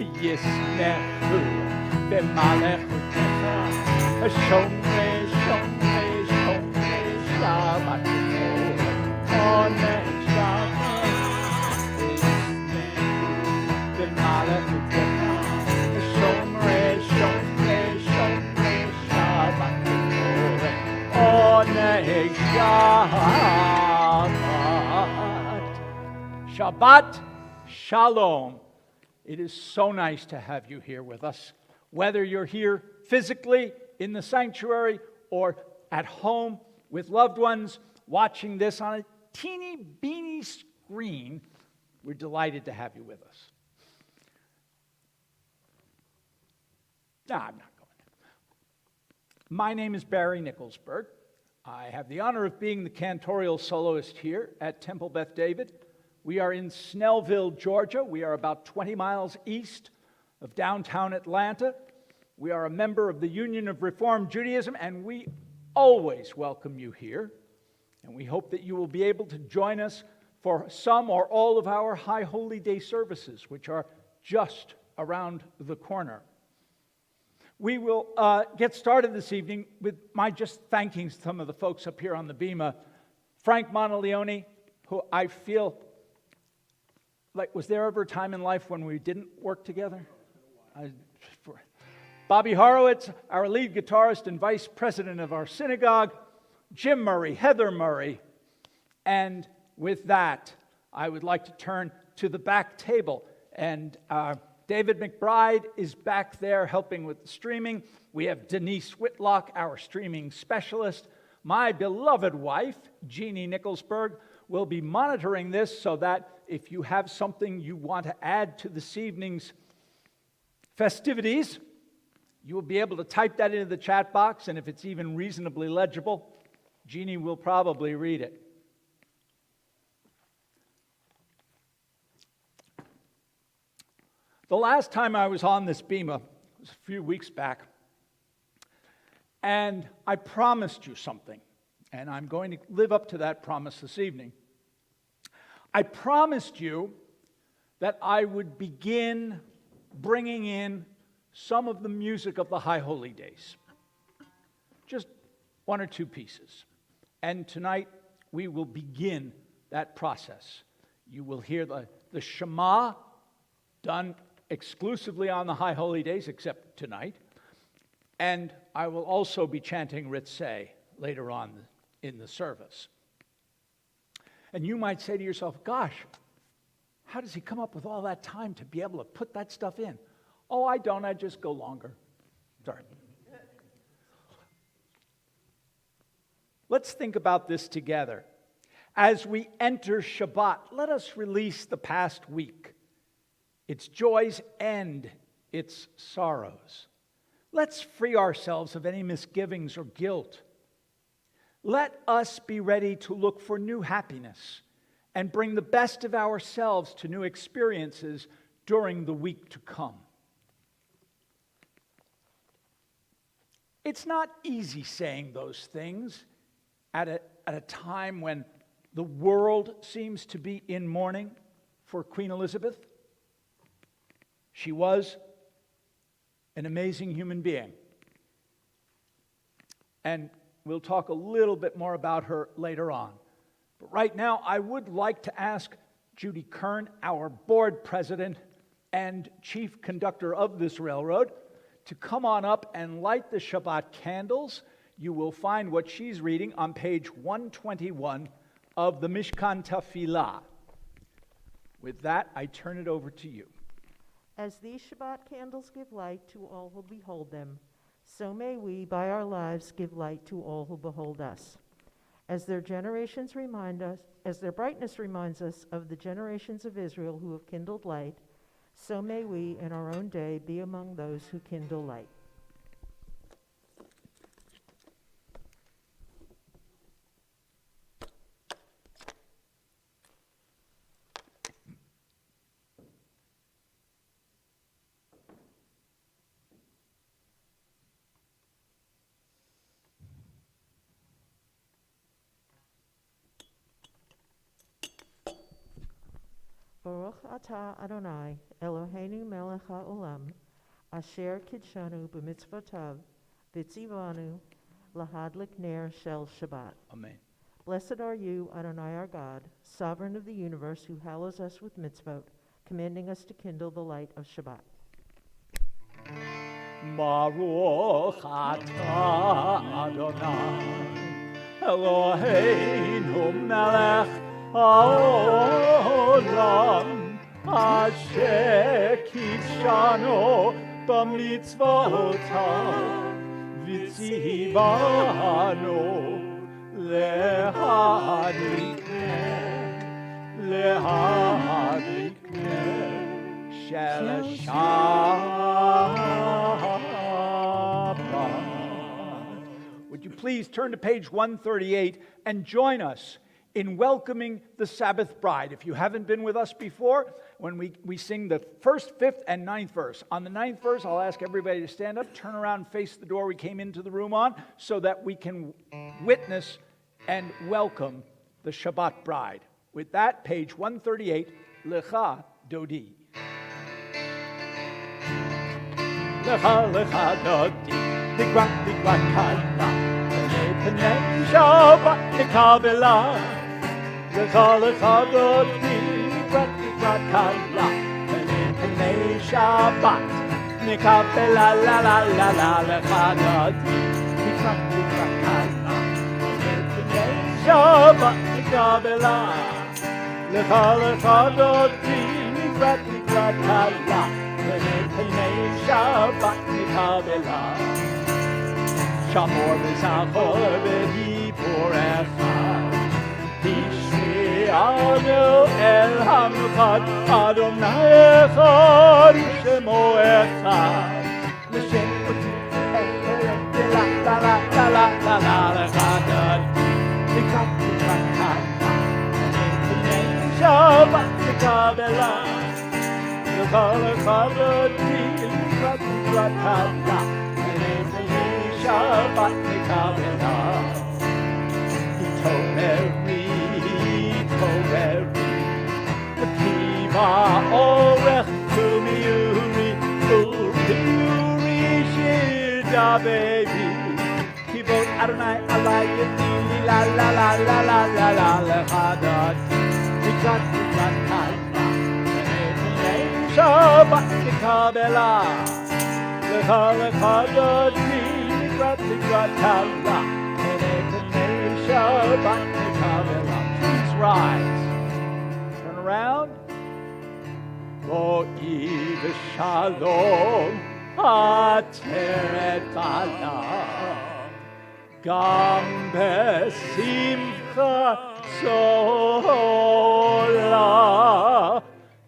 ישמחו במלכותך, שומרי שומרי שומרי שבת עונג שבת, ישמחו במלכותך, שומרי שומרי שומרי שבת עונג שבת. Shabbat Shalom. It is so nice to have you here with us. Whether you're here physically in the sanctuary or at home with loved ones watching this on a teeny beany screen, we're delighted to have you with us. No, I'm not going. My name is Barry Nicholsberg. I have the honor of being the cantorial soloist here at Temple Beth David. We are in Snellville, Georgia. We are about 20 miles east of downtown Atlanta. We are a member of the Union of Reformed Judaism, and we always welcome you here. And we hope that you will be able to join us for some or all of our High Holy Day services, which are just around the corner. We will get started this evening with my just thanking some of the folks up here on the bema. Frank Monteleone, who I feel like, was there ever a time in life when we didn't work together? Bobby Horowitz, our lead guitarist and vice president of our synagogue, Jim Murray, Heather Murray, and with that, I would like to turn to the back table, and David McBride is back there helping with the streaming. We have Denise Whitlock, our streaming specialist. My beloved wife, Jeannie Nicholsberg, will be monitoring this so that if you have something you want to add to this evening's festivities, you will be able to type that into the chat box, and if it's even reasonably legible, Jeannie will probably read it. The last time I was on this bema was a few weeks back, and I promised you something, and I'm going to live up to that promise this evening. I promised you that I would begin bringing in some of the music of the High Holy Days. Just one or two pieces. And tonight we will begin that process. You will hear the Shema done exclusively on the High Holy Days, except tonight. And I will also be chanting Ritzeh later on in the service. And you might say to yourself, gosh, how does he come up with all that time to be able to put that stuff in? Oh, I don't. I just go longer. Sorry. Let's think about this together. As we enter Shabbat, let us release the past week, its joys and its sorrows. Let's free ourselves of any misgivings or guilt. Let us be ready to look for new happiness and bring the best of ourselves to new experiences during the week to come. It's not easy saying those things at a time when the world seems to be in mourning for Queen Elizabeth. She was an amazing human being. And we'll talk a little bit more about her later on. But right now, I would like to ask Judy Kern, our board president and chief conductor of this railroad, to come on up and light the Shabbat candles. You will find what she's reading on page 121 of the Mishkan Tefillah. With that, I turn it over to you. As these Shabbat candles give light to all who behold them, so may we, by our lives, give light to all who behold us. As their brightness reminds us of the generations of Israel who have kindled light, so may we, in our own day, be among those who kindle light. Baruch atah Adonai, Eloheinu melech haolam, asher kidshanu b'mitzvotav, v'tzivanu lahadlik ner shel Shabbat. Amen. Blessed are you, Adonai our God, sovereign of the universe, who hallows us with mitzvot, commanding us to kindle the light of Shabbat. Baruch atah Adonai, Eloheinu melech haolam, asher kidshanu b'mitzvotav, v'tzivanu lahadlik ner shel Shabbat. Would you please turn to page 138 and join us in welcoming the Sabbath bride. If you haven't been with us before, when we sing the first, fifth, and ninth verse. On the ninth verse, I'll ask everybody to stand up, turn around, and face the door we came into the room on, so that we can witness and welcome the Shabbat bride. With that, page 138, Lecha Dodi. Lecha, Lecha Dodi, Likwa, Likwa Kala, Penei Shabbat Kabbalat. Lecha, Lecha Dodi, Likwa, Likwa Kala, Penei Shabbat Kabbalat, la la la la, Lecha Dodi, Likwa, Likwa Kala, Penei Shabbat Kabbalat. Lecha, Lecha Dodi, Likwa, Likwa Kala, Penei Shabbat Kabbalat. Shamor v'zachor v'hipor echad, Tishri'anu el hamnuchad, Adonai echad, Shemo echad. L'shem la la la la la la la lecha dodi, Likwa, Likwa Kala, Penei Shabbat Kabbalat. Lecha, Lecha Dodi, Likwa, Likwa Kala, Shabbat Kabbalat. Toreri, the Piva Orech Tumiuri, Uri Shida baby. Kibot Adonai Alai Yedili la la la la la la la Lecha Dodi, Likwa, Likwa Kala, Shabbat Kabbalat. Lecha, Lecha Dodi, please rise. Turn around. Ro'i v'shalom ateret adam, gam besimcha sola,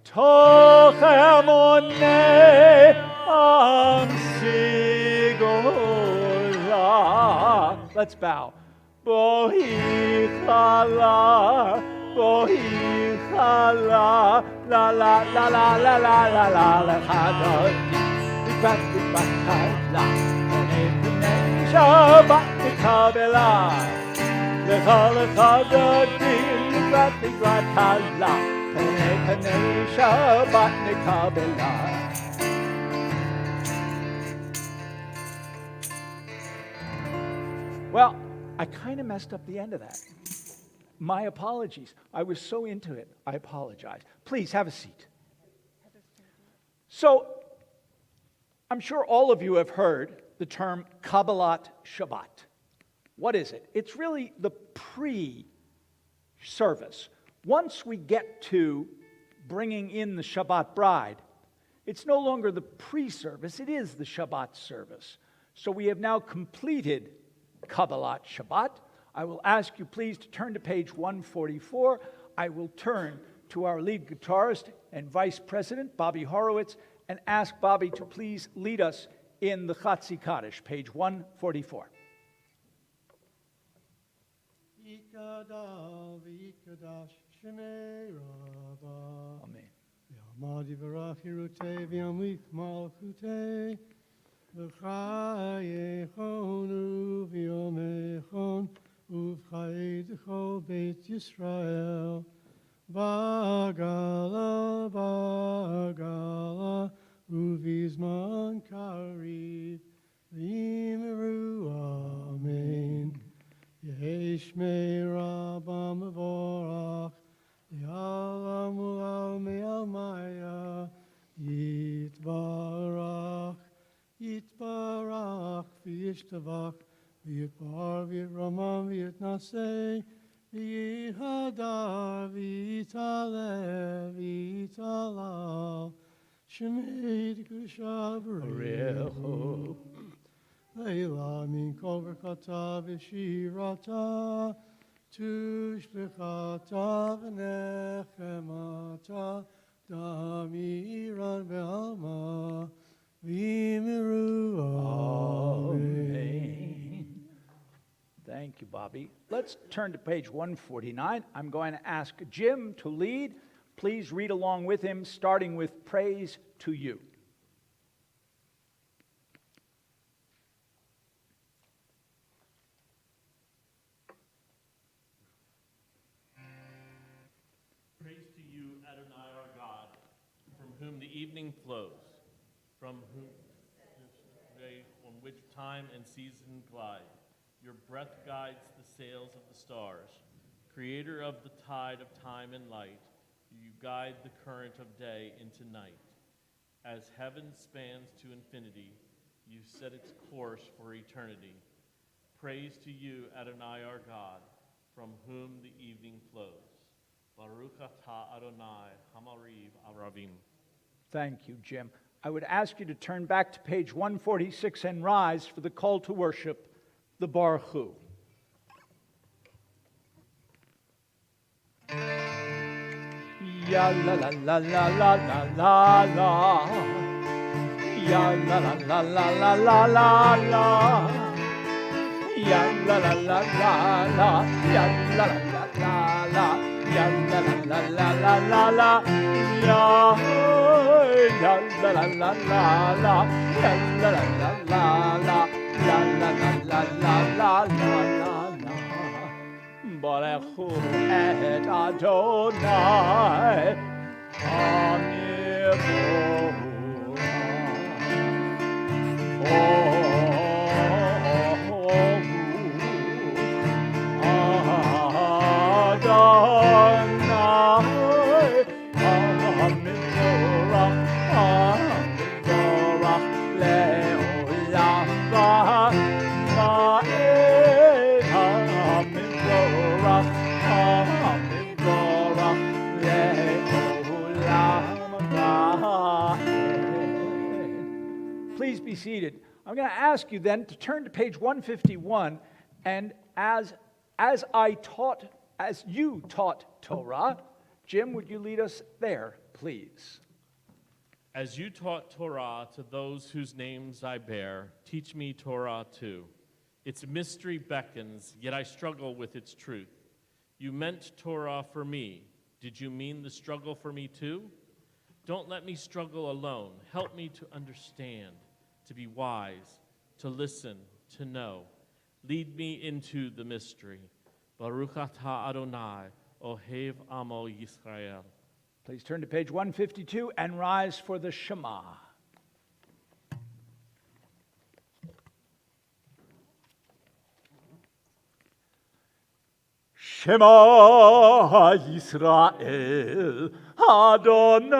toch emonei am sigola. Let's bow. Bohi chala, la la la la la la la la lecha dodi, Likwa, Likwa Kala, Penei Shabbat Kabbalat. Lecha, Lecha Dodi, Likwa, Likwa Kala, Penei Shabbat Kabbalat. Well, I kind of messed up the end of that. My apologies. I was so into it. I apologize. Please have a seat. So, I'm sure all of you have heard the term Kabbalat Shabbat. What is it? It's really the pre-service. Once we get to bringing in the Shabbat bride, it's no longer the pre-service, it is the Shabbat service. So we have now completed Kabbalat Shabbat. I will ask you please to turn to page 144. I will turn to our lead guitarist and vice president, Bobby Horowitz, and ask Bobby to please lead us in the Chatzi Kaddish, page 144. Amen. V'chayechonu v'yomechon uv'chayei d'chol Beit Yisrael Bagala, Bagala, Uvizman Karid, Vimru, Amen. Yeshmei Rabam Vorach, Yalam Ulam Yalmaya, Yitbarach, Yitbarach, V'yishtavach, V'yitbar, V'yitramam, V'yitnaseh, V'yihadar, V'yitaleh, V'yitalal, Shemei D'Kusha B'rechu, Leila min kol v'chata v'shirata, tushlichata v'nechemata, damiran v'alma, v'imiru. Amen. Thank you, Bobby. Let's turn to page 149. I'm going to ask Jim to lead. Please read along with him, starting with praise to you. Praise to you, Adonai our God, from whom the evening flows, from whom day on which time and season glide. Your breath guides the sails of the stars. Creator of the tide of time and light, you guide the current of day into night. As heaven spans to infinity, you set its course for eternity. Praise to you, Adonai our God, from whom the evening flows. Baruch atah Adonai, Hamariv Aravim. Thank you, Jim. I would ask you to turn back to page 146 and rise for the call to worship, the Baruch Hu. Ya la la la la la la la la. Ya la la la la la la la la. Ya la la la la la. Ya la la la la la. Ya la la la la la la la. Ya la la la la la la. Ya la la la la la. La la la la la la la la. Baruch Hu et Adonai Please be seated. I'm going to ask you then to turn to page 151, and as you taught Torah, Jim, would you lead us there, please? As you taught Torah to those whose names I bear, teach me Torah too. Its mystery beckons, yet I struggle with its truth. You meant Torah for me. Did you mean the struggle for me too? Don't let me struggle alone. Help me to understand, to be wise, to listen, to know. Lead me into the mystery. Baruch atah Adonai, Ohev Amo Yisrael. Please turn to page 152 and rise for the Shema. Shema Yisrael, Adonai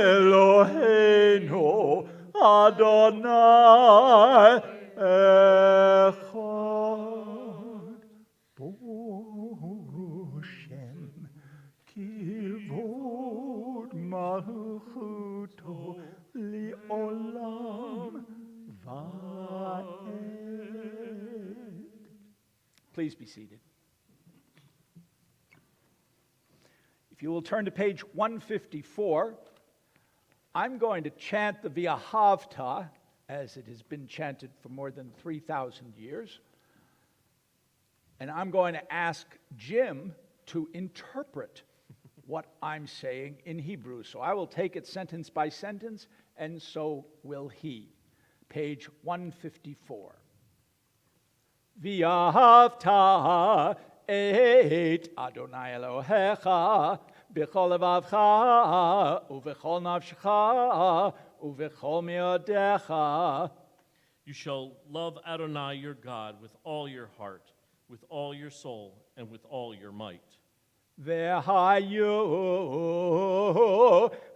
Eloheinu, Adonai Echad. Boshem kivod malchuto li'olam va'ed. Please be seated. If you will turn to page 154, I'm going to chant the V'ahavta, as it has been chanted for more than 3,000 years. And I'm going to ask Jim to interpret what I'm saying in Hebrew. So I will take it sentence by sentence, and so will he. Page 154. V'ahavta et Adonai Elohecha b'chol levavcha uv'chol nafshecha uv'chol meodecha. You shall love Adonai your God with all your heart, with all your soul, and with all your might. V'hayu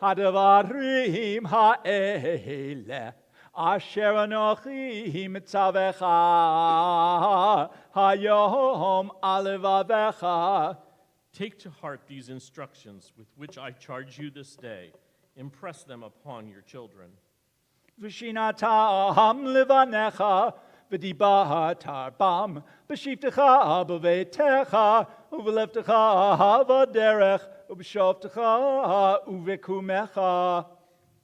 hadavarim ha'ele asher anochi mitzavecha hayom alevavecha. Take to heart these instructions with which I charge you this day. Impress them upon your children. V'shinatam levanecha v'dibatar bam b'shivtecha b'veitecha uv'levtecha v'derech uv'shovtecha uv'kumecha.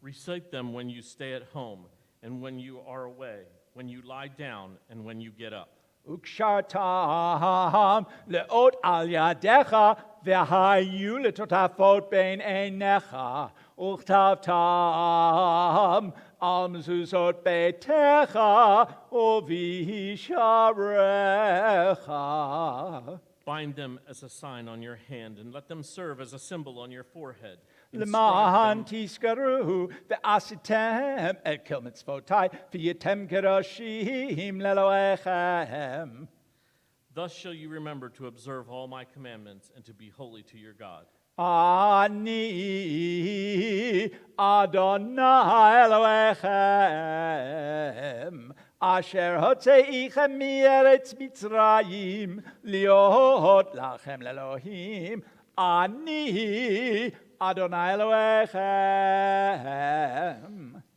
Recite them when you stay at home and when you are away, when you lie down and when you get up. Ukshartam leot al yadecha v'hayu letotafot bein einecha uchtavtam al mezuzot beitecha uvisharecha. Bind them as a sign on your hand and let them serve as a symbol on your forehead. L'mahan Inscribe them- tiskaru ve'asitem et kil mitzvotai v'yetem kedoshim leloechem. Thus shall you remember to observe all my commandments and to be holy to your God. Ani Adonai Elohechem asher hotzeichem mieretz Mitzrayim liot lachem lelohim. Ani Adonai Elohechem.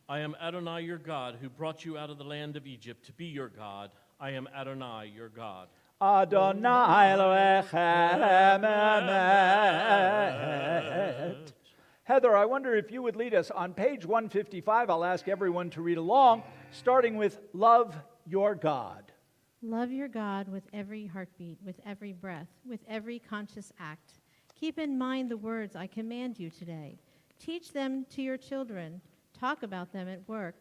I am Adonai your God, who brought you out of the land of Egypt to be your God. I am Adonai your God. Adonai Elohechem emet. Heather, I wonder if you would lead us on page 155. I'll ask everyone to read along, starting with Love Your God. Love your God with every heartbeat, with every breath, with every conscious act. Keep in mind the words I command you today. Teach them to your children. Talk about them at work.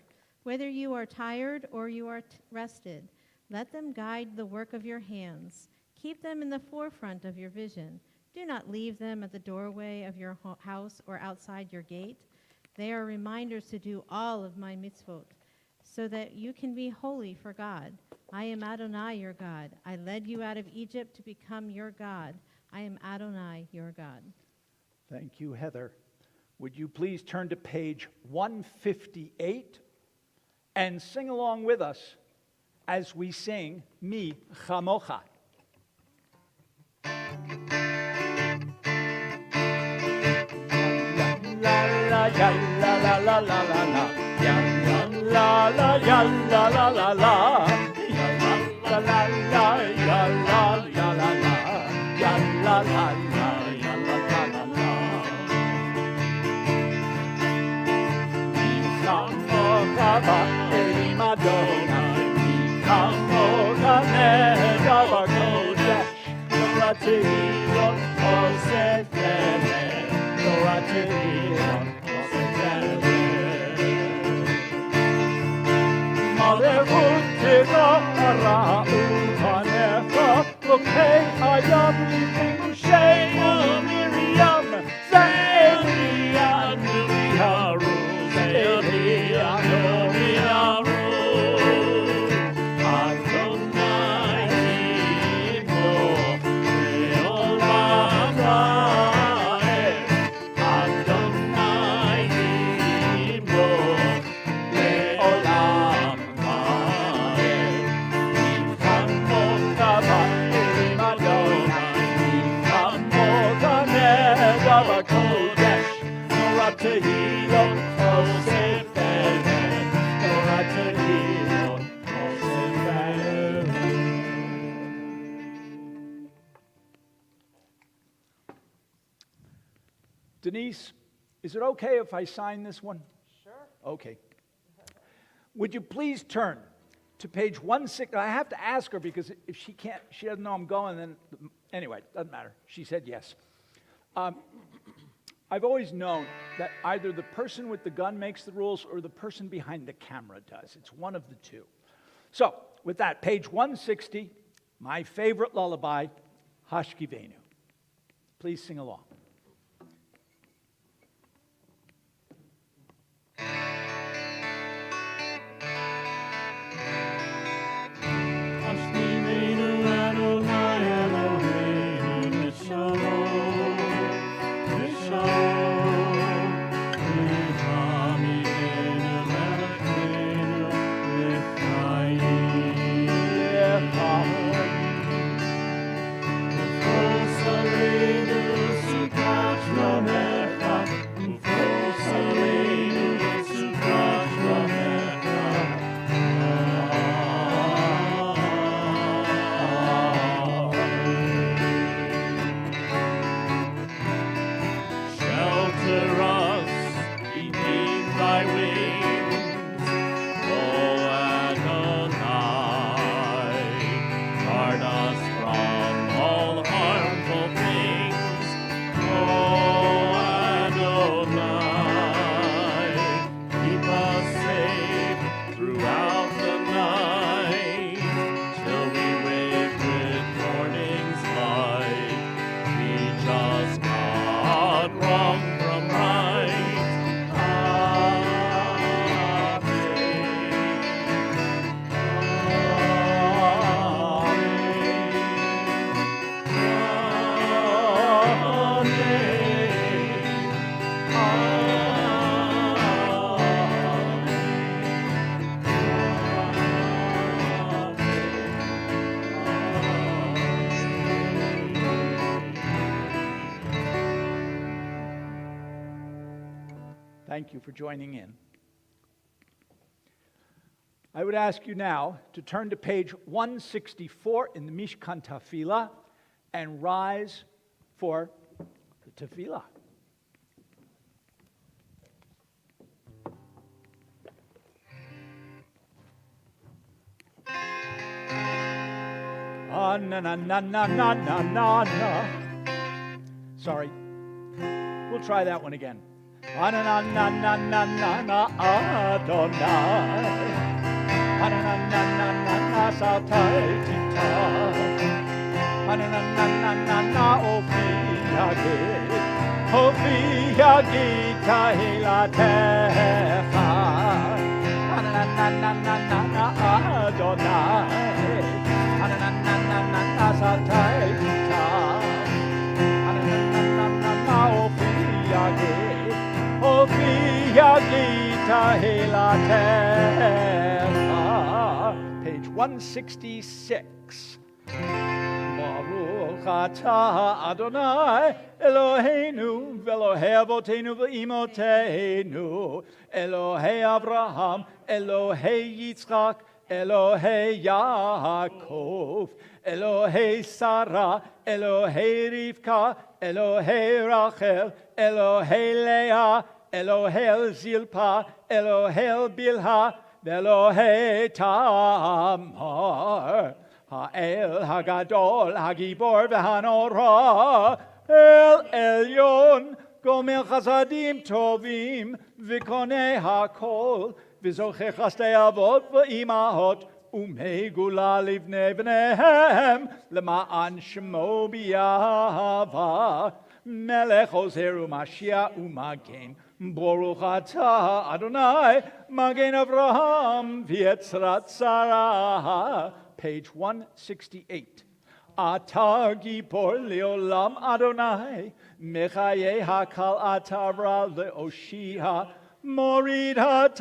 Whether you are tired or you are rested, let them guide the work of your hands. Keep them in the forefront of your vision. Do not leave them at the doorway of your house or outside your gate. They are reminders to do all of my mitzvot, so that you can be holy for God. I am Adonai your God. I led you out of Egypt to become your God. I am Adonai your God. Thank you, Heather. Would you please turn to page 158 and sing along with us as we sing Mi Chamocha. La la ya la la la la la la ya la la ya la la la la ya la la la ya la ya la la ya la la la ya la la la la. Mi chamocha ba'elim Adonai, mi chamocha ne'edav kodesh, Torah tehilot oseh temet, Torah tehilot oseh temet. Malevuttecha ra'u panecha, lokei hayam living Shema Miriam, Ze'eli anu miharu, Ze'eli anu miharu. Adonai yimloch le'olam ha'ed, Adonai yimloch le'olam ha'ed. Mi chamocha ba'elim Adonai, mi chamocha ne'edav kodesh, Torah tehilot oseh temet, Torah tehilot oseh temet. Denise, is it okay if I sign this one? Sure. Okay. Would you please turn to page 16? I have to ask her because if she can't, she doesn't know I'm going, then anyway, doesn't matter. She said yes. I've always known that either the person with the gun makes the rules or the person behind the camera does. It's one of the two. So, with that, page 160, my favorite lullaby, Hashkivenu. Please sing along. Hashkivenu Adonai Eloheinu V'Shalom, V'Shalom, V'Hamidenu Melechenu L'chaim, Ufos Aleinu Sukat Ramecha, Ufos Aleinu Sukat Ramecha. Shelter us beneath thy wings, O Adonai. Guard us from all harmful things, O Adonai. Keep us safe throughout the night, till we wake with morning's light. Teach us, God, wrong from right. Thank you for joining in. I would ask you now to turn to page 164 in the Mishkan Tefillah and rise for the Tefillah. Ah, na na na na na na na na. Sorry. We'll try that one again. Ah, na na na na na na na Adonai. Ah, na na na na na na Satai Tita. Ah, na na na na na na Ofi Yagit. Ofi Yagit Tahilatecha. Ah, na na na na na na na Adonai. Ah, na na na na na na Satai Tita. Ah, na na na na na na Ofi Yagit. Ofi Yagita Hilatecha. Page 166. Baruch atah Adonai Eloheinu Velohei Avotenu Ve'imotenu Elohei Avraham Elohei Yitzchak Elohei Yaakov Elohei Sarah Elohei Rivka Elohei Rachel Elohei Leah Elohei Zilpa Elohei Bilha Elohei Tamar Ha'el Hagadol Hagibor V'Hanora El Elyon Gomer Chasadim Tovim V'Konei HaKol V'Zochei Chastei Avot V'Imahot Umegula Livnei B'neihem L'ma'an Shemo B'Yahava Melech Ozer U'Mashiach U'Magen Baruch atah Adonai Magen Avraham V'Yetzrat Sarah. Page 168. Atah Gibor Leolam Adonai Mechaye Hakal Atara Leoshia Morid Hatal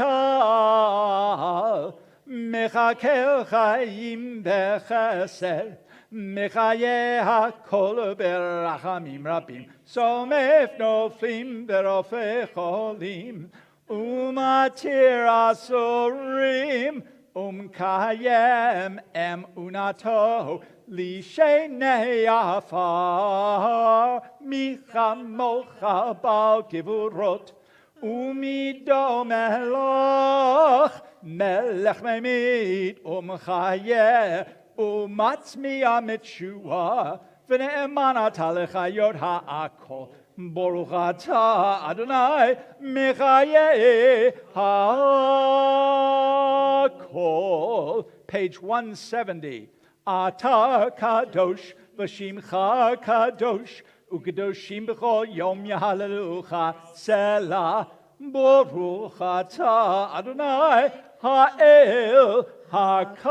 Mechakel Chaim Bechesed Mechaye Hakol Berachamim Rabim Somef Noflim Berofei Cholim Umatir Asorim Kayem Unato Lishenei Afar Michamocha Bal Givurot Umido Melech Melech Memit Chaye Umatzmi Amitshua V'ne'emanat Alechayot Ha'akol Baruch atah Adonai Mechaye HaKol. Page 170. Atah Kadosh v'shimcha kadosh, ukadoshim b'chol yom yahalelucha, selah, baruch atah Adonai ha'el hakadosh.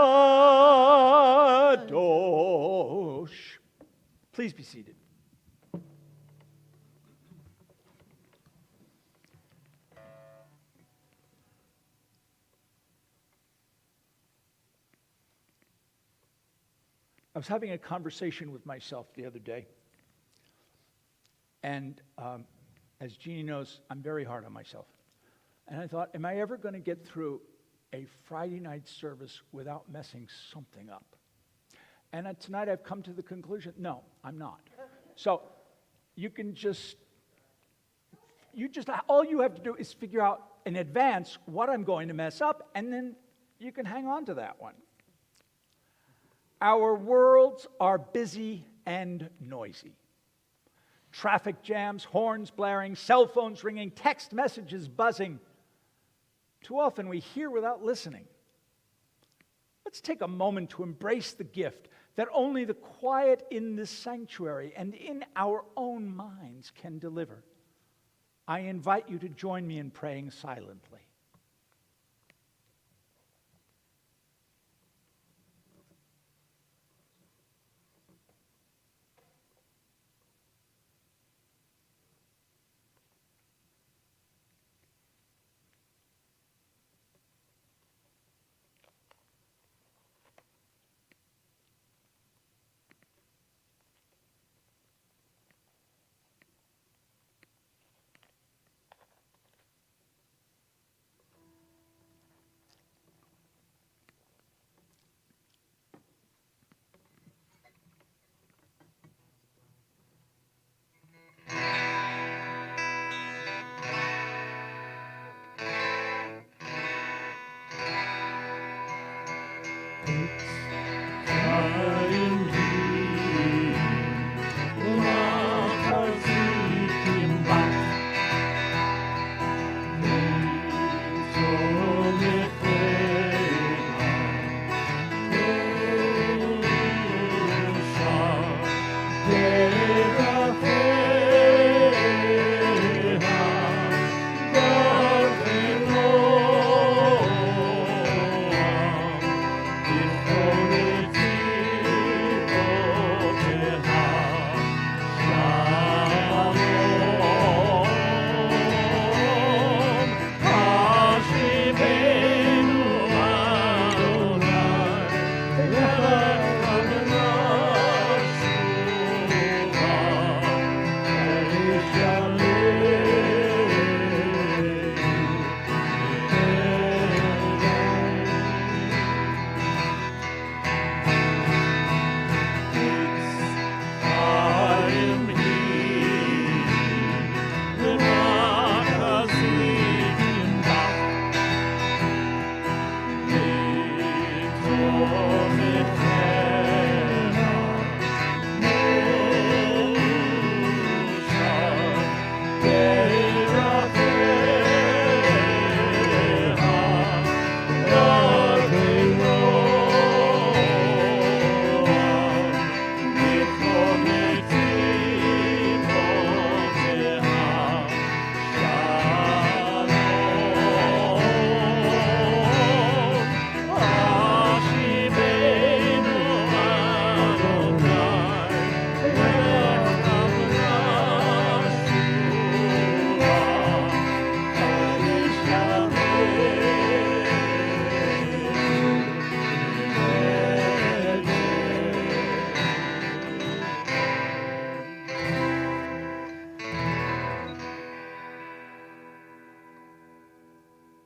Please be seated. I was having a conversation with myself the other day, and as Jeannie knows, I'm very hard on myself. And I thought, am I ever going to get through a Friday night service without messing something up? And tonight I've come to the conclusion, no, I'm not. So you can all you have to do is figure out in advance what I'm going to mess up, and then you can hang on to that one. Our worlds are busy and noisy. Traffic jams, horns blaring, cell phones ringing, text messages buzzing. Too often we hear without listening. Let's take a moment to embrace the gift that only the quiet in this sanctuary and in our own minds can deliver. I invite you to join me in praying silently.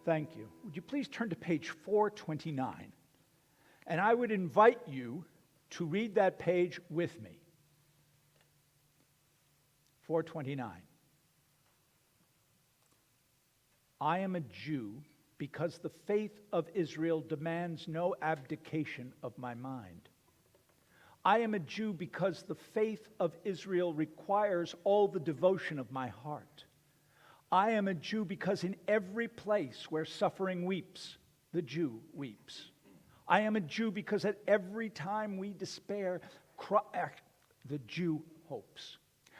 Thank you. Would you please turn to page 429? And I would invite you to read that page with me. 429. I am a Jew because the faith of Israel demands no abdication of my mind. I am a Jew because the faith of Israel requires all the devotion of my heart. I am a Jew because in every place where suffering weeps, the Jew weeps. I am a Jew because at every time we despair, the Jew hopes.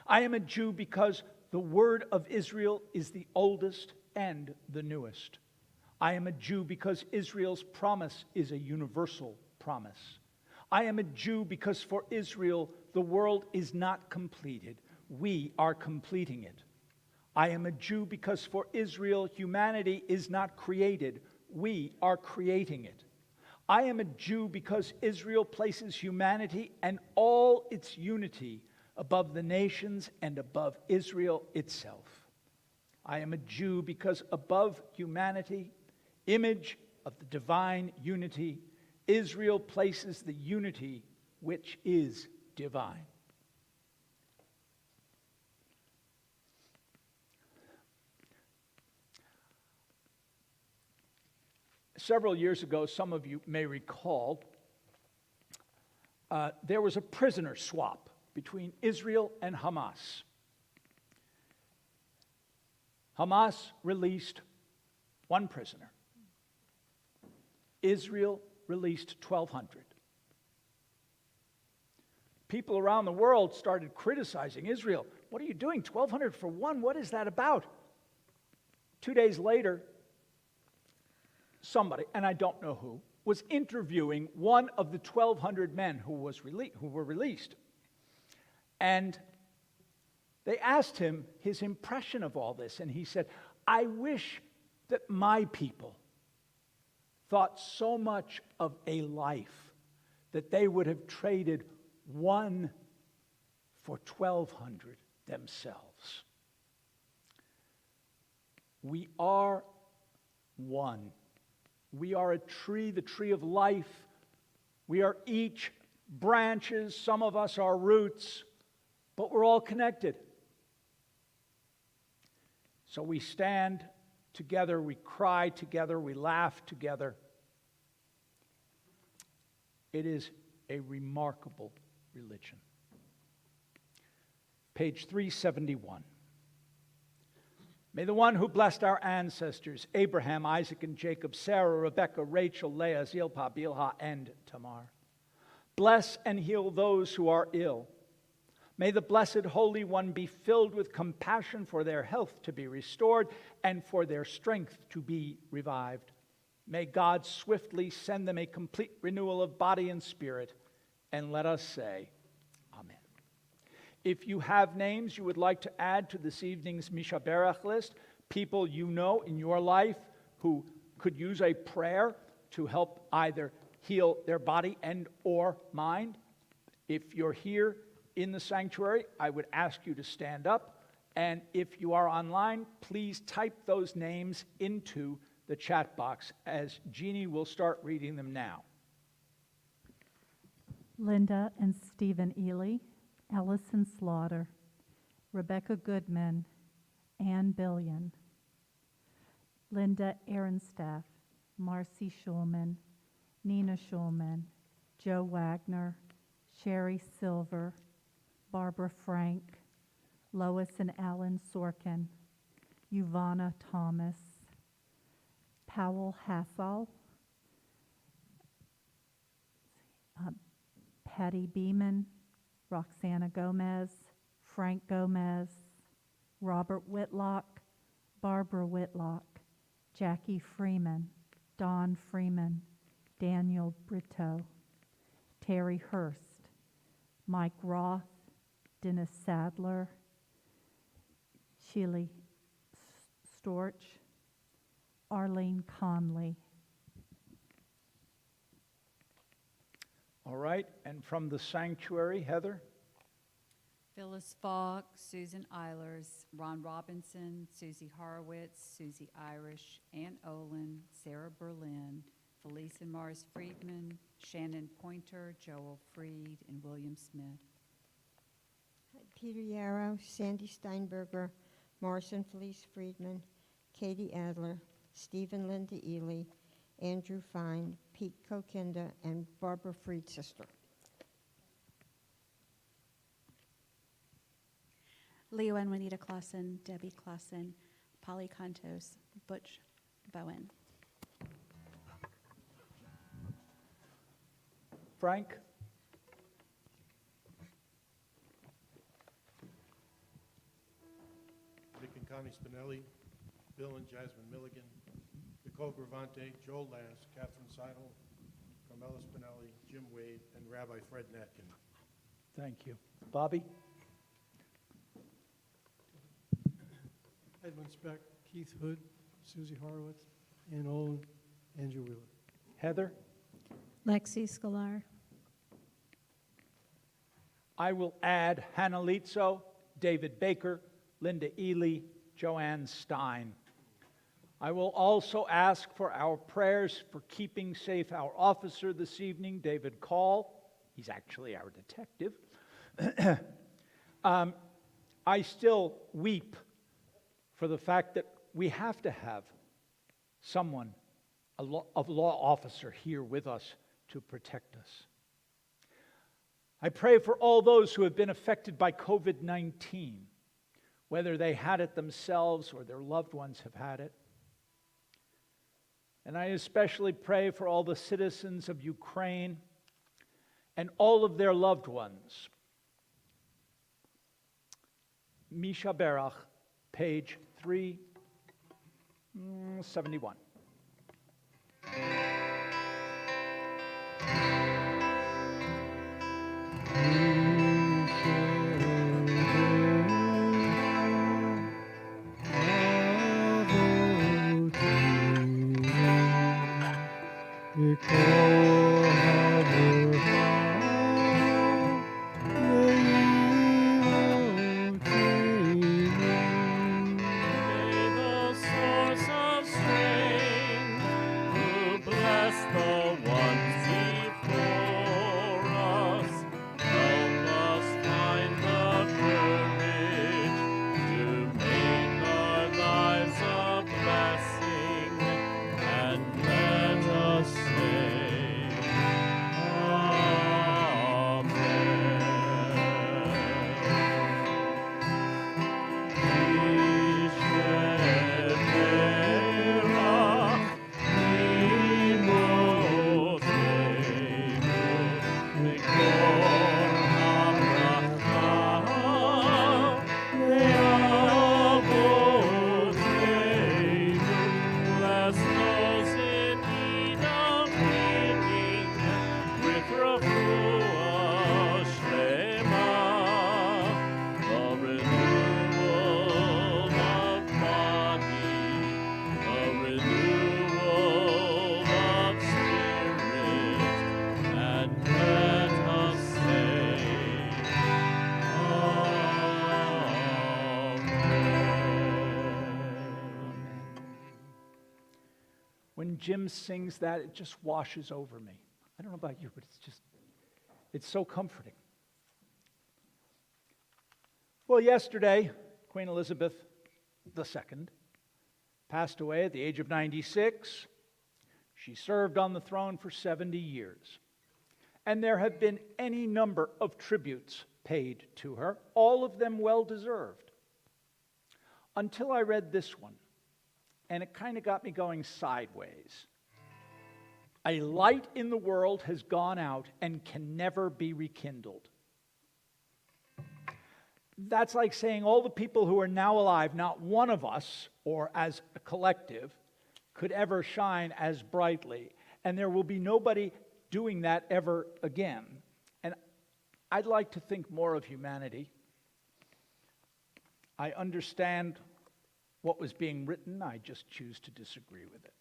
I am a Jew because the word of Israel is the oldest and the newest. I am a Jew because Israel's promise is a universal promise. I am a Jew because for Israel the world is not completed. We are completing it. I am a Jew because for Israel humanity is not created. We are creating it. I am a Jew because Israel places humanity and all its unity above the nations and above Israel itself. I am a Jew because above humanity, image of the divine unity, Israel places the unity which is divine. Several years ago, some of you may recall, there was a prisoner swap between Israel and Hamas. Hamas released one prisoner. Israel released 1,200. People around the world started criticizing Israel. What are you doing? 1,200 for one? What is that about? 2 days later, somebody, and I don't know who, was interviewing one of the 1,200 men who were released. And they asked him his impression of all this, and he said, I wish that my people thought so much of a life that they would have traded one for 1,200 themselves. We are one. We are a tree, the tree of life. We are each branches. Some of us are roots, but we're all connected. So we stand together, we cry together, we laugh together. It is a remarkable religion. Page 371. May the one who blessed our ancestors, Abraham, Isaac, and Jacob, Sarah, Rebekah, Rachel, Leah, Zilpah, Bilhah, and Tamar, bless and heal those who are ill. May the Blessed Holy One be filled with compassion for their health to be restored and for their strength to be revived. May God swiftly send them a complete renewal of body and spirit, and let us say, Amen. If you have names you would like to add to this evening's Misha Berach list, people you know in your life who could use a prayer to help either heal their body and or mind, if you're here in the sanctuary, I would ask you to stand up. And if you are online, please type those names into the chat box as Jeannie will start reading them now. Linda and Stephen Ely, Ellison Slaughter, Rebecca Goodman, Ann Billion, Linda Ehrenstaff, Marcy Schulman, Nina Schulman, Joe Wagner, Sherry Silver, Barbara Frank, Lois and Alan Sorkin, Ivana Thomas, Powell Hassel, Patty Beeman, Roxana Gomez, Frank Gomez, Robert Whitlock, Barbara Whitlock, Jackie Freeman, Don Freeman, Daniel Brito, Terry Hurst, Mike Roth, Dennis Sadler, Sheila Storch, Arlene Conley. All right, and from the sanctuary, Heather? Phyllis Falk, Susan Eilers, Ron Robinson, Susie Horowitz, Susie Irish, Ann Olin, Sarah Berlin, Felice and Morris Friedman, Shannon Pointer, Joel Freed, and William Smith. Peter Yarrow, Sandy Steinberger, Morrison Felice Friedman, Katie Adler, Stephen Linda Ely, Andrew Fine, Pete Kokinda, and Barbara Freed sister. Leo and Juanita Clausen, Debbie Clausen, Polly Contos, Butch Bowen. Frank? Connie Spinelli, Bill and Jasmine Milligan, Nicole Gravante, Joel Lass, Catherine Seidel, Carmela Spinelli, Jim Wade, and Rabbi Fred Natkin. Thank you. Bobby? Edwin Speck, Keith Hood, Susie Horowitz, Ann Olin, Andrew Wheeler. Heather? Lexi Scalar. I will add Hannah Litzo, David Baker, Linda Ely, Joanne Stein. I will also ask for our prayers for keeping safe our officer this evening, David Call. He's actually our detective. I still weep for the fact that we have to have someone, a law officer here with us to protect us. I pray for all those who have been affected by COVID-19, whether they had it themselves or their loved ones have had it. And I especially pray for all the citizens of Ukraine and all of their loved ones. Misha Berach, page 371. When Jim sings that, it just washes over me. I don't know about you, but it's so comforting. Well, yesterday, Queen Elizabeth II passed away at the age of 96. She served on the throne for 70 years. And there have been any number of tributes paid to her, all of them well-deserved. Until I read this one. And it kind of got me going sideways. A light in the world has gone out and can never be rekindled. That's like saying all the people who are now alive, not one of us, or as a collective, could ever shine as brightly. And there will be nobody doing that ever again. And I'd like to think more of humanity. I understand what was being written, I just choose to disagree with it.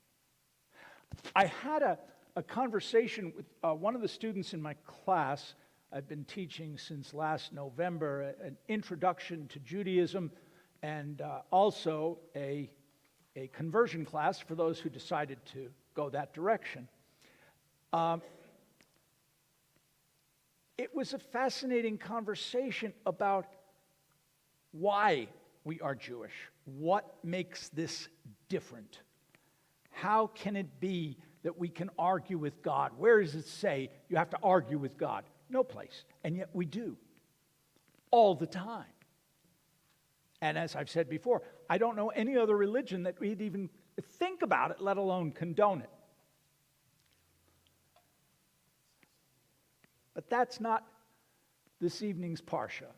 I had a conversation with one of the students in my class. I've been teaching since last November, an introduction to Judaism, and also a conversion class for those who decided to go that direction. It was a fascinating conversation about why we are Jewish. What makes this different? How can it be that we can argue with God? Where does it say you have to argue with God? No place. And yet we do. All the time. And as I've said before, I don't know any other religion that we'd even think about it, let alone condone it. But that's not this evening's Parsha.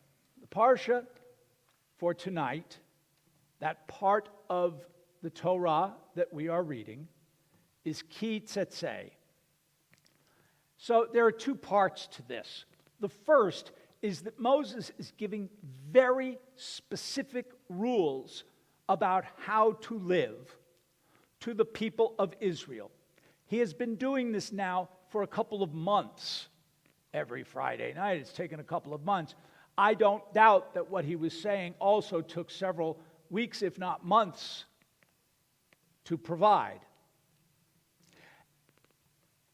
The Parsha for tonight that part of the Torah that we are reading, is ki tzetzeh. So there are two parts to this. The first is that Moses is giving very specific rules about how to live to the people of Israel. He has been doing this now for a couple of months. Every Friday night, it's taken a couple of months. I don't doubt that what he was saying also took several weeks, if not months, to provide.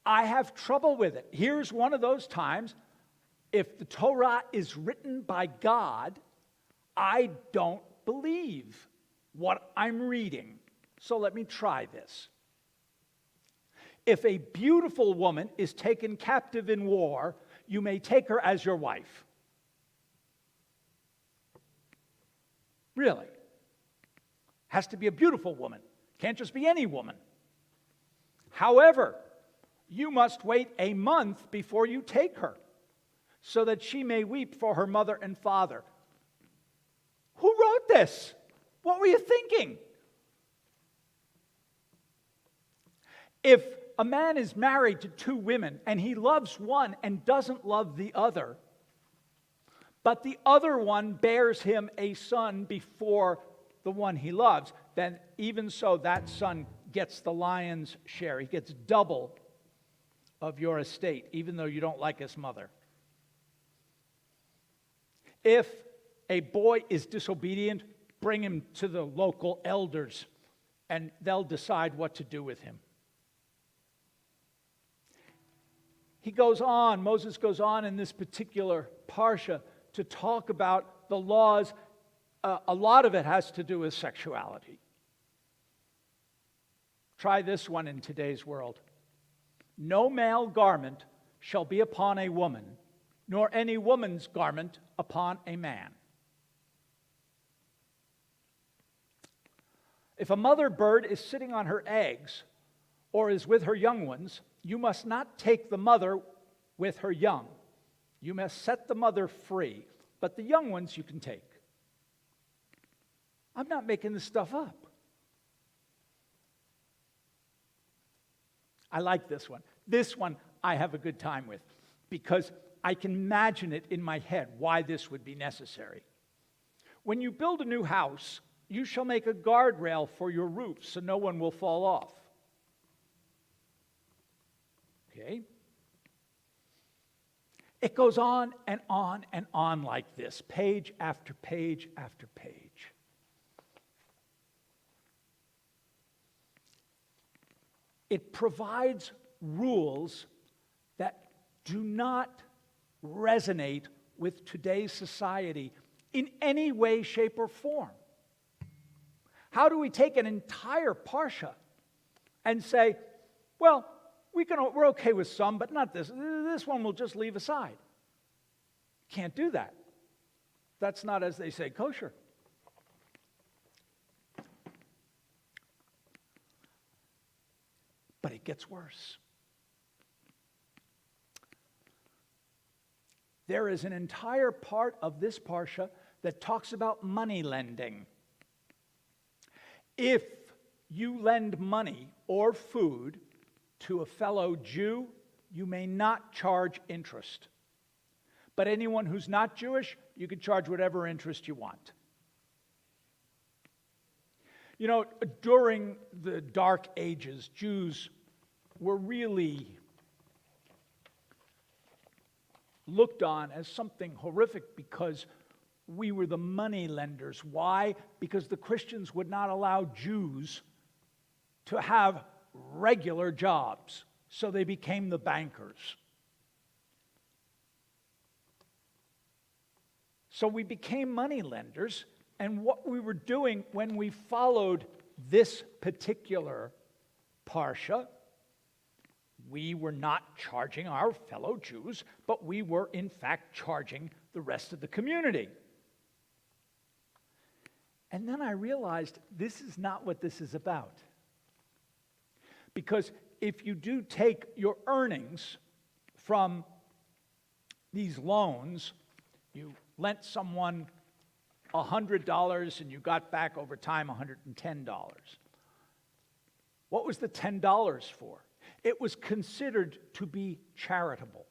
I have trouble with it. Here's one of those times, if the Torah is written by God, I don't believe what I'm reading. So let me try this. If a beautiful woman is taken captive in war, you may take her as your wife. Really? Has to be a beautiful woman. Can't just be any woman. However, you must wait a month before you take her, so that she may weep for her mother and father. Who wrote this? What were you thinking? If a man is married to two women and he loves one and doesn't love the other, but the other one bears him a son before the one he loves, then even so, that son gets the lion's share. He gets double of your estate, even though you don't like his mother. If a boy is disobedient, bring him to the local elders, and they'll decide what to do with him. He goes on, Moses goes on in this particular parsha to talk about the laws. A lot of it has to do with sexuality. Try this one in today's world. No male garment shall be upon a woman, nor any woman's garment upon a man. If a mother bird is sitting on her eggs or is with her young ones, you must not take the mother with her young. You must set the mother free, but the young ones you can take. I'm not making this stuff up. I like this one. This one I have a good time with because I can imagine it in my head why this would be necessary. When you build a new house, you shall make a guardrail for your roof so no one will fall off. Okay? It goes on and on and on like this, page after page after page. It provides rules that do not resonate with today's society in any way, shape, or form. How do we take an entire parsha and say, well, we're okay with some, but not this. This one we'll just leave aside. Can't do that. That's not, as they say, kosher. But it gets worse. There is an entire part of this parsha that talks about money lending. If you lend money or food to a fellow Jew, you may not charge interest. But anyone who's not Jewish, you can charge whatever interest you want. You know, during the Dark Ages, Jews were really looked on as something horrific because we were the money lenders. Why? Because the Christians would not allow Jews to have regular jobs, so they became the bankers. So we became money lenders, and what we were doing when we followed this particular parsha, we were not charging our fellow Jews, but we were in fact charging the rest of the community. And then I realized this is not what this is about. Because if you do take your earnings from these loans, you lent someone $100 and you got back over time $110. What was the $10 for? It was considered to be charitable.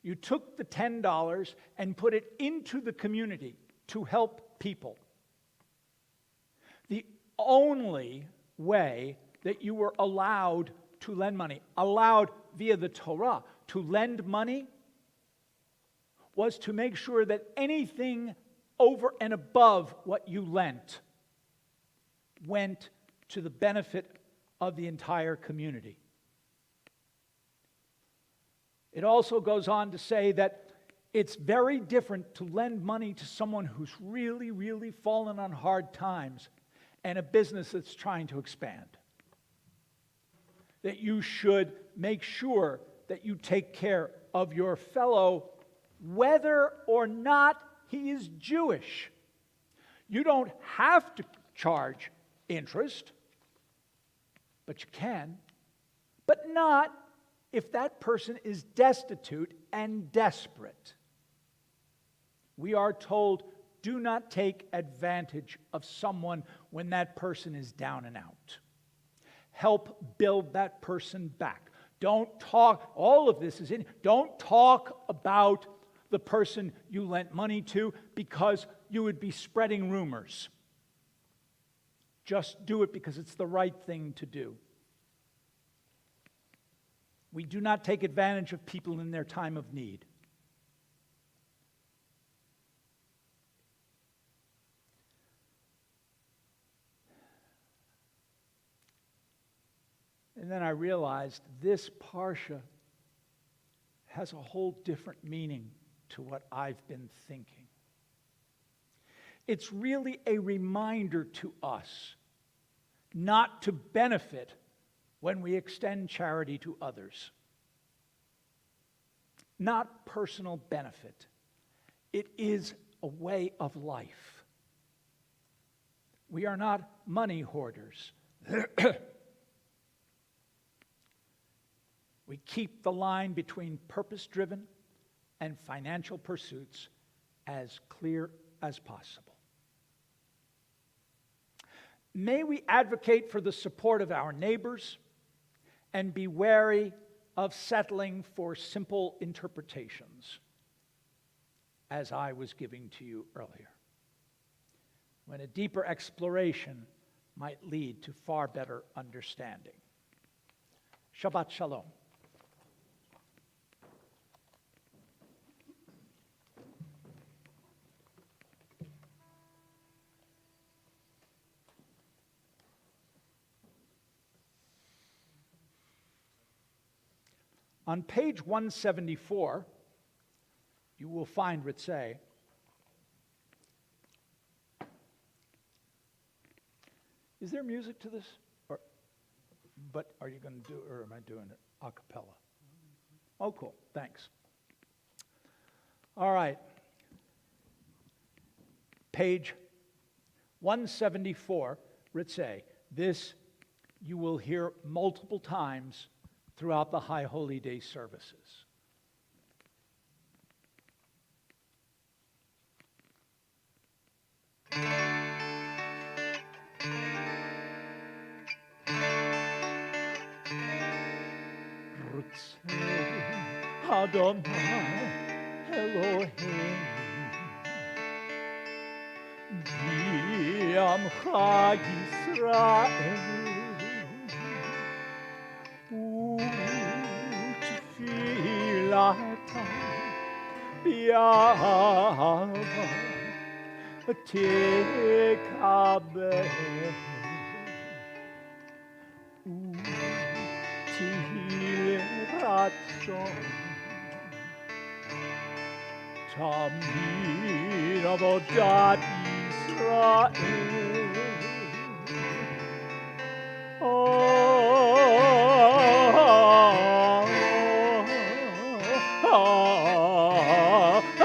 You took the $10 and put it into the community to help people. The only way that you were allowed to lend money, allowed via the Torah to lend money, was to make sure that anything over and above what you lent went to the benefit of the entire community. It also goes on to say that it's very different to lend money to someone who's really, really fallen on hard times and a business that's trying to expand. That you should make sure that you take care of your fellow, whether or not he is Jewish. You don't have to charge interest, but you can, but not if that person is destitute and desperate. We are told, do not take advantage of someone when that person is down and out. Help build that person back. Don't talk, all of this is in, don't talk about the person you lent money to because you would be spreading rumors. Just do it because it's the right thing to do. We do not take advantage of people in their time of need. And then I realized this parsha has a whole different meaning to what I've been thinking. It's really a reminder to us not to benefit when we extend charity to others. Not personal benefit. It is a way of life. We are not money hoarders. We keep the line between purpose-driven and financial pursuits as clear as possible. May we advocate for the support of our neighbors and be wary of settling for simple interpretations, as I was giving to you earlier, when a deeper exploration might lead to far better understanding. Shabbat Shalom. On page 174, you will find Ritzay. Is there music to this? But are you going to do it, or am I doing it a cappella? Oh, cool. Thanks. All right. Page 174, Ritzay. This you will hear multiple times throughout the High Holy Day services. Adonai Elohim B'Amcha Yisrael U'tfilata B'Ahava Tekabel U'tihiratzon Tamid Avodat Yisrael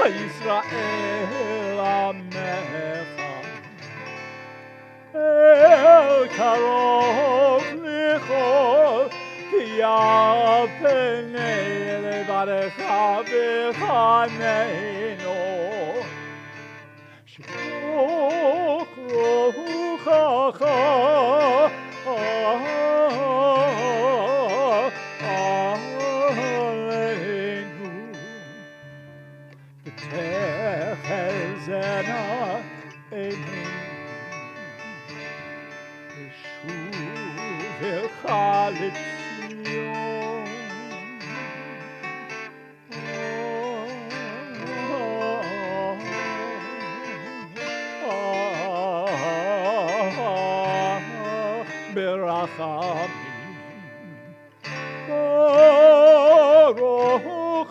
Yisrael Amecha El Karov Lichol Ki Yapenei Levarecha V'chaneino Shemot Baruch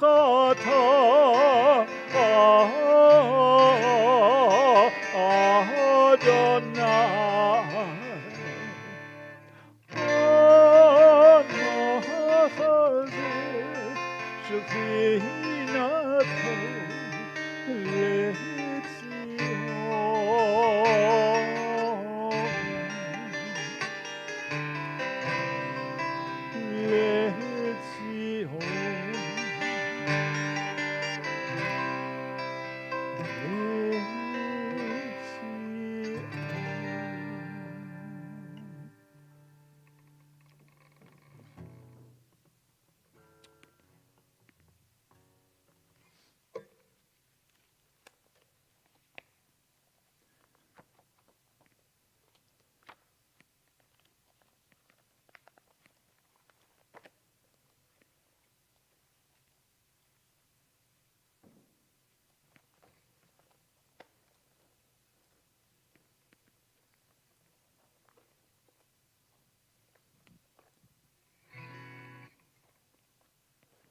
atah Adonai.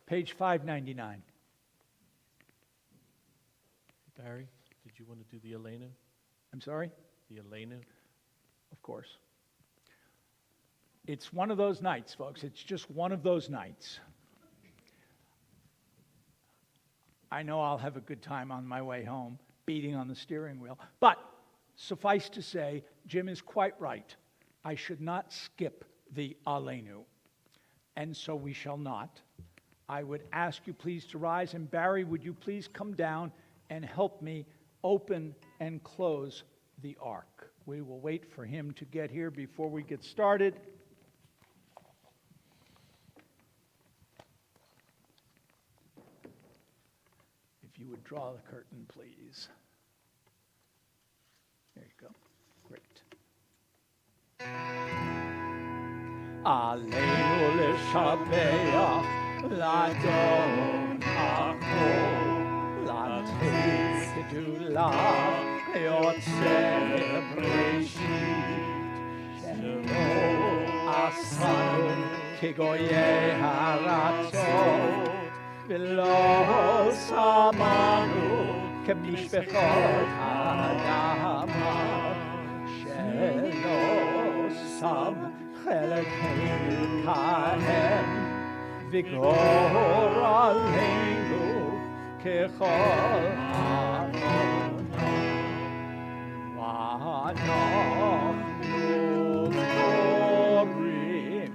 Page 599. Barry, did you want to do the Elenu? I'm sorry? The Elenu? Of course. It's one of those nights, folks. It's just one of those nights. I know I'll have a good time on my way home, beating on the steering wheel. But suffice to say, Jim is quite right. I should not skip the Alenu. And so we shall not. I would ask you please to rise. And Barry, would you please come down and help me open and close the ark? We will wait for him to get here before we get started. If you would draw the curtain, please. There you go. Great. Aleinu l'shabeach l'adon achol l'antik gedulah yotzeh breshit shelo asanu kegoyei haratzot v'lo samanu kemishpechot ha'adamah shelo sam חלקנו כהם וגור עלינו ככל עמונה ואנחנו גורים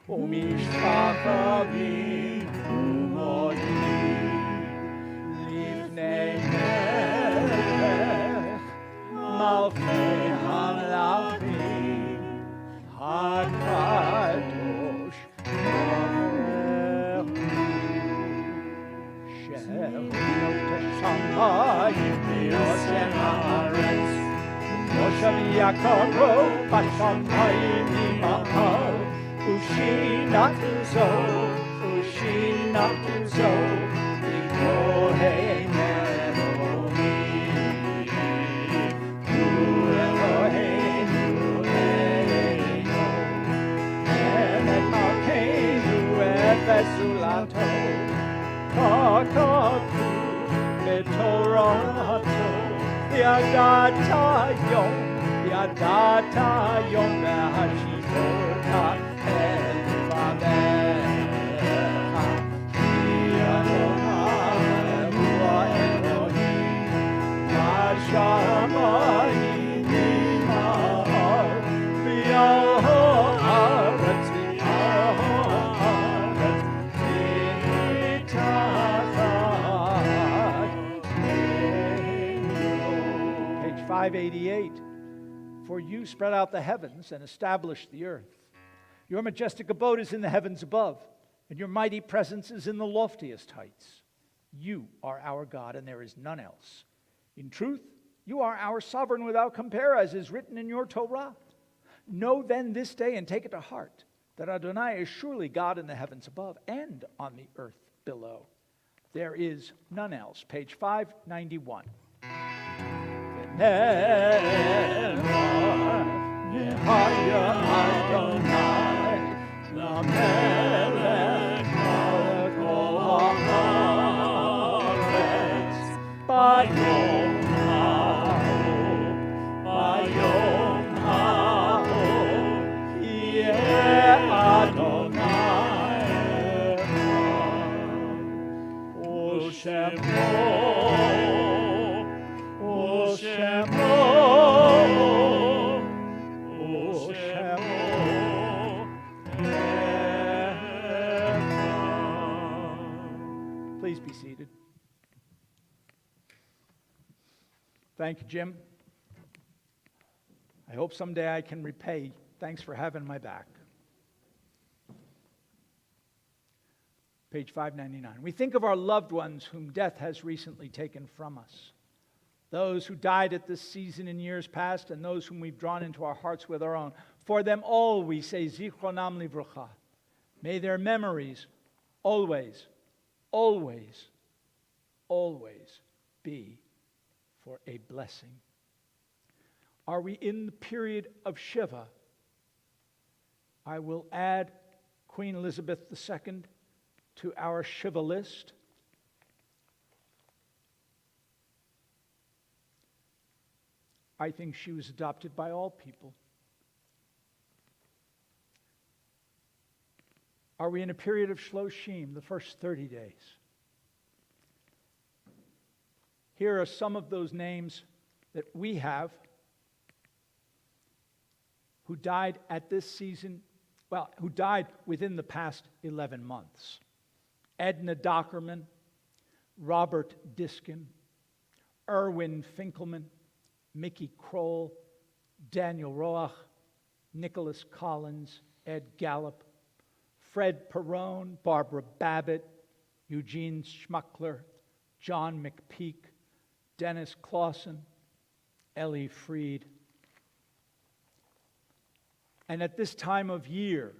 ומשתחווים ומודים לפני מלך מלכי המלכים הקדוש ברוך הוא שהונות השמיים ויוצר הארץ מושב יעקב בשמיים ממעל ושינתו זו לכהן אלוהים הוא אלוהינו וזולתו ככתוב בתורתו ידעת יום והשיבות אל לבבך כי אדוני הוא האלוהים בשמיים ממעל ועל הארץ Page 588. For you spread out the heavens and established the earth. Your majestic abode is in the heavens above, and your mighty presence is in the loftiest heights. You are our God, and there is none else. In truth, you are our sovereign without compare, as is written in your Torah. Know then this day and take it to heart, that Adonai is surely God in the heavens above and on the earth below. There is none else. Page 591. Please be seated. Thank you, Jim. I hope someday I can repay. Thanks for having my back. Page 599. We think of our loved ones whom death has recently taken from us. Those who died at this season in years past, and those whom we've drawn into our hearts with our own. For them all we say, Zichronam livrocha. May their memories always, always, always be for a blessing. Are we in the period of Shiva? I will add Queen Elizabeth II to our Shiva list. I think she was adopted by all people. Are we in a period of Shloshim, the first 30 days? Here are some of those names that we have who died at this season, who died within the past 11 months. Edna Dockerman, Robert Diskin, Erwin Finkelman, Mickey Kroll, Daniel Roach, Nicholas Collins, Ed Gallup, Fred Perrone, Barbara Babbitt, Eugene Schmuckler, John McPeak, Dennis Clausen, Ellie Freed. And at this time of year,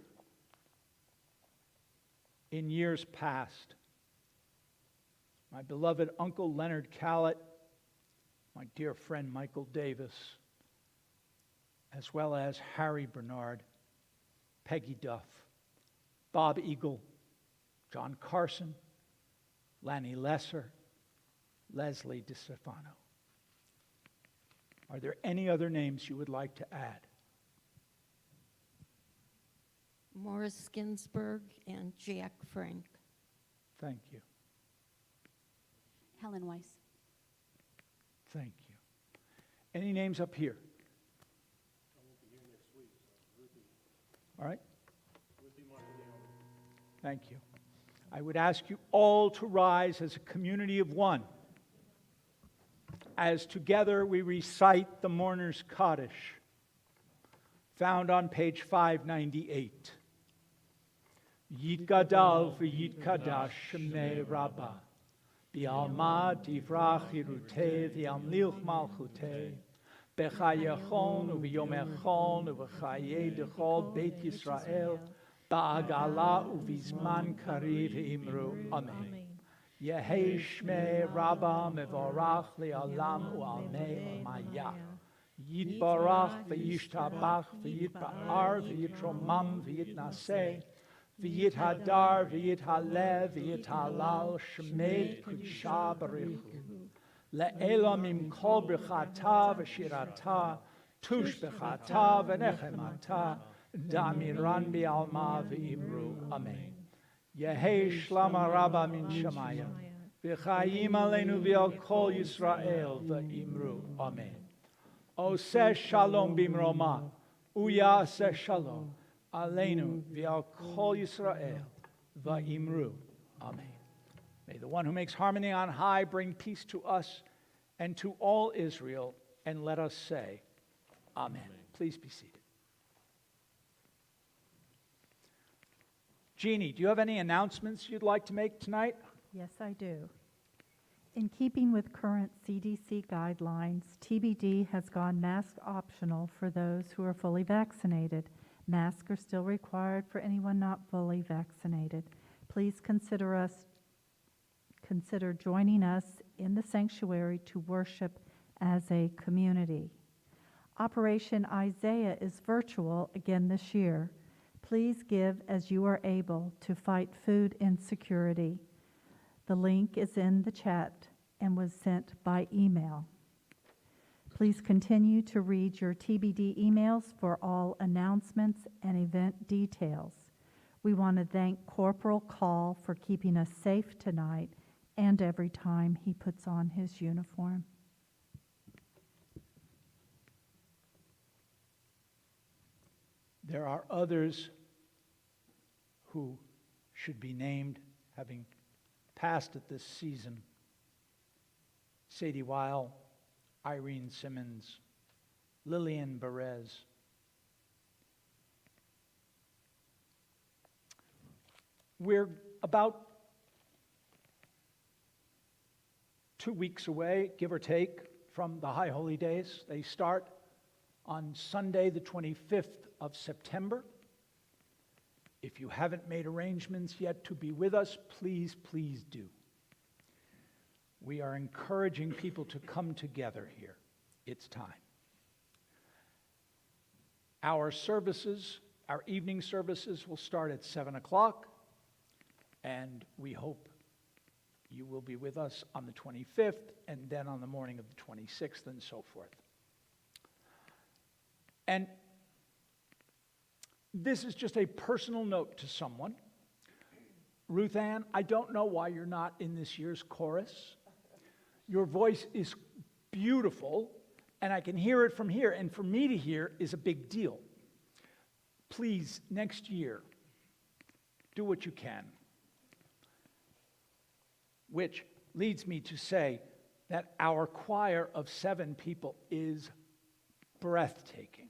in years past, my beloved Uncle Leonard Callett, my dear friend Michael Davis, as well as Harry Bernard, Peggy Duff, Bob Eagle, John Carson, Lanny Lesser, Leslie DiStefano. Are there any other names you would like to add? Morris Ginsburg and Jack Frank. Thank you. Helen Weiss. Thank you. Any names up here? All right. Thank you. I would ask you all to rise as a community of one, as together we recite the Mourner's Kaddish, found on page 598. Yitgadal v'yitkadash shemei Rabbah, bi'alma divrach hirutei v'yamlilch malchutei, b'chayechon u'v'yomechon u'v'chayei dechol Beit Yisrael, ba'agala u'vizman kariv imru. Amen. Yehei shmei Rabbah mevorach li'alam u'almei u'maya. Yitbarach v'yishtabach v'yitba'ar v'yitromam v'yitnaseh v'yithadar v'yithalev v'yithalal shmei kudsha barichu le'elam im kol brichata v'shirata tush b'chata v'nechemata damiran bi'alma v'imru. Amen. Yehei shlama Rabbah min Shamayim v'chayim aleinu v'al kol Yisrael v'imru. Amen. Oseh shalom bimroma, uyaseh shalom, aleinu v'al kol Yisrael, v'imru. Amen. May the one who makes harmony on high bring peace to us and to all Israel, and let us say, Amen. Please be seated. Jeannie, do you have any announcements you'd like to make tonight? Yes, I do. In keeping with current CDC guidelines, TBD has gone mask optional for those who are fully vaccinated. Masks are still required for anyone not fully vaccinated. Please consider joining us in the sanctuary to worship as a community. Operation Isaiah is virtual again this year. Please give as you are able to fight food insecurity. The link is in the chat and was sent by email. Please continue to read your TBD emails for all announcements and event details. We want to thank Corporal Call for keeping us safe tonight and every time he puts on his uniform. There are others who should be named, having passed at this season. Sadie Weil, Irene Simmons, Lillian Perez. We're about 2 weeks away, give or take, from the High Holy Days. They start on Sunday, the 25th of September. If you haven't made arrangements yet to be with us, please, please do. We are encouraging people to come together here. It's time. Our services, our evening services, will start at 7 o'clock, and we hope you will be with us on the 25th, and then on the morning of the 26th, and so forth. And this is just a personal note to someone. Ruth Ann, I don't know why you're not in this year's chorus. Your voice is beautiful, and I can hear it from here, and for me to hear is a big deal. Please, next year, do what you can. Which leads me to say that our choir of 7 people is breathtaking.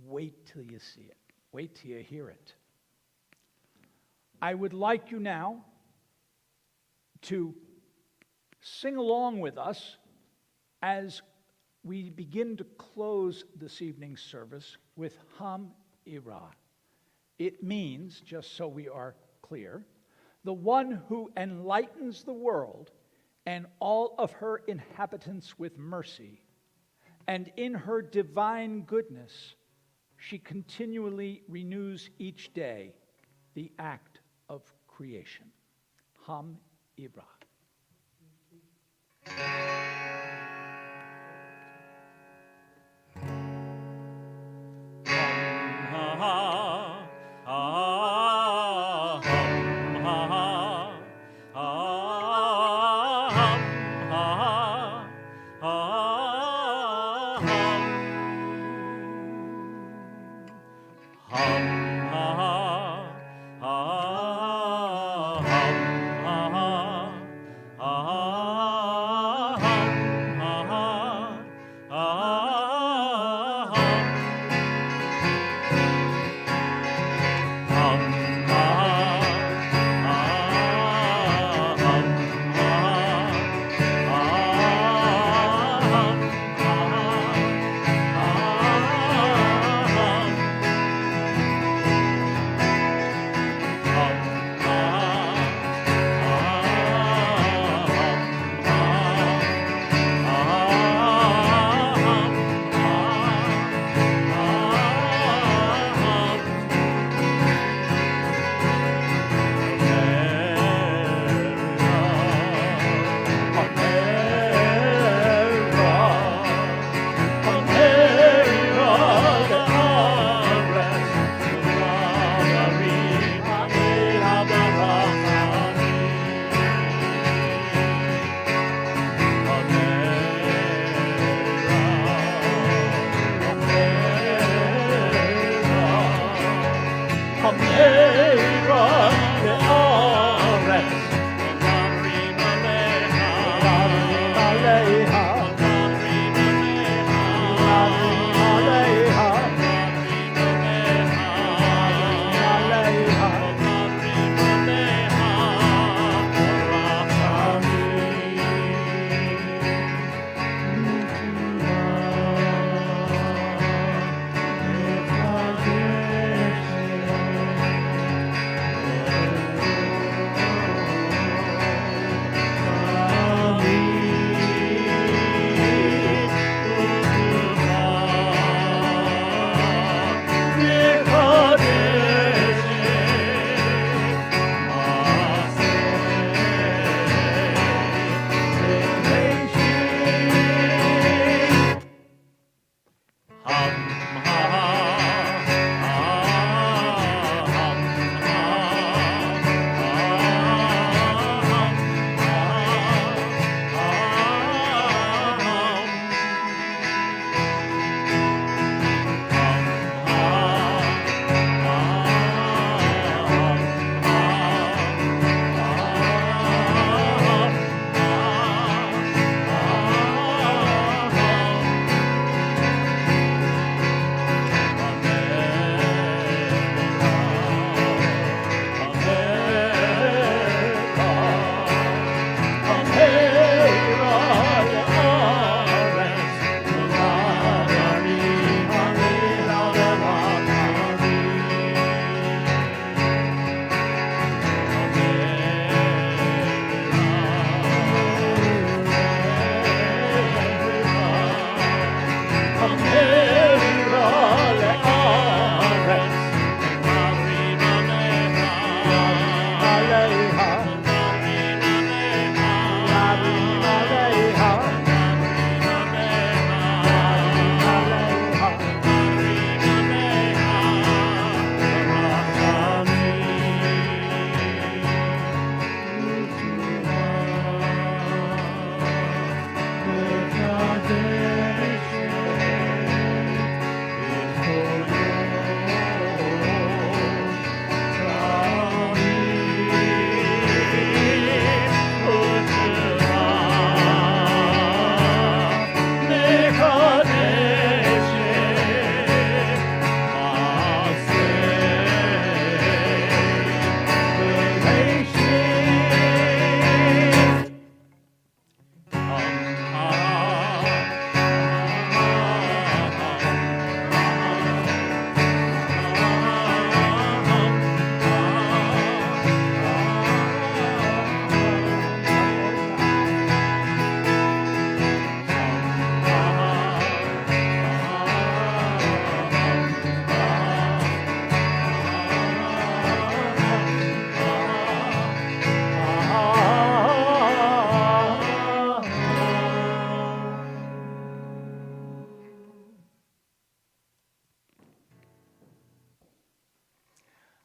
Wait till you see it. Wait till you hear it. I would like you now to sing along with us as we begin to close this evening's service with Ham Irah. It means, just so we are clear, the one who enlightens the world and all of her inhabitants with mercy, and in her divine goodness, she continually renews each day the act of creation. Ham Irah.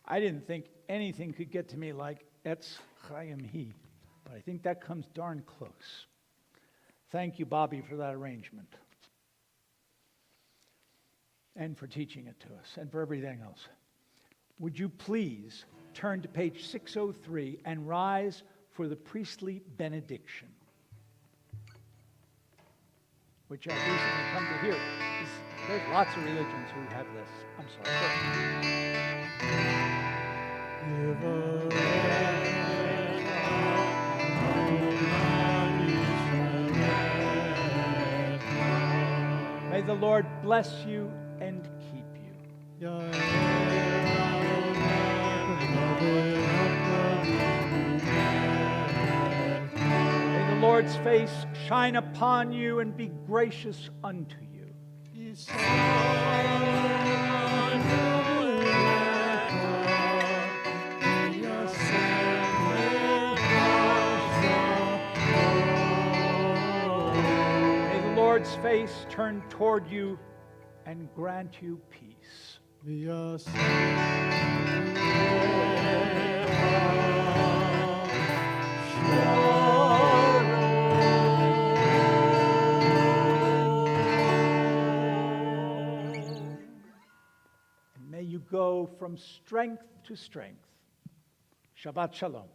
I didn't think anything could get to me like Etz Chaim Hi, but I think that comes darn close. Thank you, Bobby, for that arrangement. And for teaching it to us, and for everything else. Would you please turn to page 603 and rise for the priestly benediction, which I've recently come to hear. There's lots of religions who have this. I'm sorry. May the Lord bless you and keep you. May the Lord's face shine upon you and be gracious unto you. May the Lord's face turn toward you and grant you peace. And may you go from strength to strength. Shabbat Shalom.